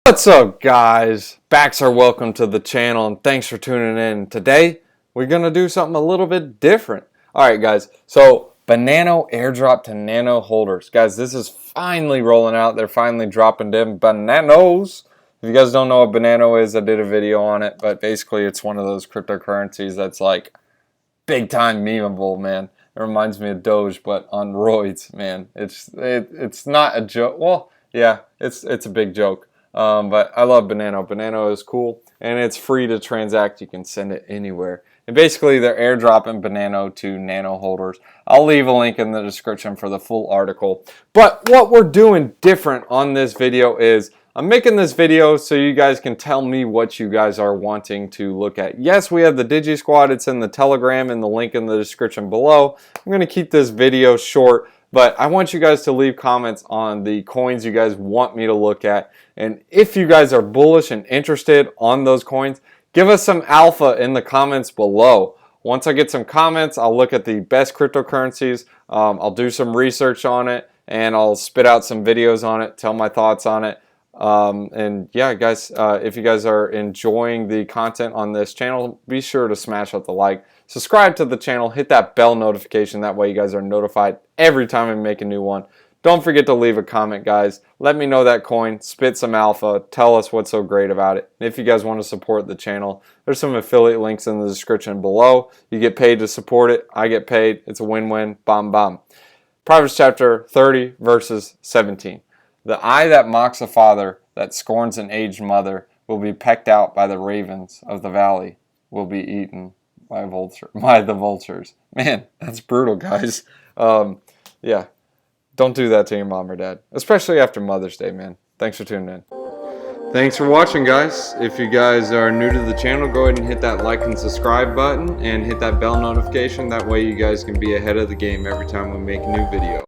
What's up, guys? Backs are welcome to the channel and thanks for tuning in. Today we're gonna do something a little bit different. Alright guys, so Banano airdrop to nano holders. Guys, this is finally rolling out. They're finally dropping them bananos. If you guys don't know what Banano is, I did a video on it, but basically it's one of those cryptocurrencies that's like big time memeable, man. It reminds me of Doge, but on roids, man. It's not a joke. Well, yeah, it's a big joke. But I love Banano. Banano is cool, and it's free to transact. You can send it anywhere. And basically, they're airdropping Banano to nano holders. I'll leave a link in the description for the full article. But what we're doing different on this video is I'm making this video so you guys can tell me what you guys are wanting to look at. Yes, we have the Digi Squad. It's in the Telegram and the link in the description below. I'm going to keep this video short, but I want you guys to leave comments on the coins you guys want me to look at. And if you guys are bullish and interested on those coins, give us some alpha in the comments below. Once I get some comments, I'll look at the best cryptocurrencies. I'll do some research on it, and I'll spit out some videos on it, tell my thoughts on it. And yeah, guys, if you guys are enjoying the content on this channel, be sure to smash out the like. Subscribe to the channel, hit that bell notification. That way you guys are notified every time I make a new one. Don't forget to leave a comment, guys. Let me know that coin, spit some alpha, tell us what's so great about it. And if you guys want to support the channel, there's some affiliate links in the description below. You get paid to support it. I get paid. It's a win-win. Bam, bam. Proverbs chapter 30, verses 17. The eye that mocks a father, that scorns an aged mother, will be pecked out by the ravens of the valley, will be eaten by the vultures. Man, that's brutal, guys. Yeah. Don't do that to your mom or dad, especially after Mother's Day, man. Thanks for tuning in. Thanks for watching, guys. If you guys are new to the channel, go ahead and hit that like and subscribe button and hit that bell notification. That way you guys can be ahead of the game every time we make a new video.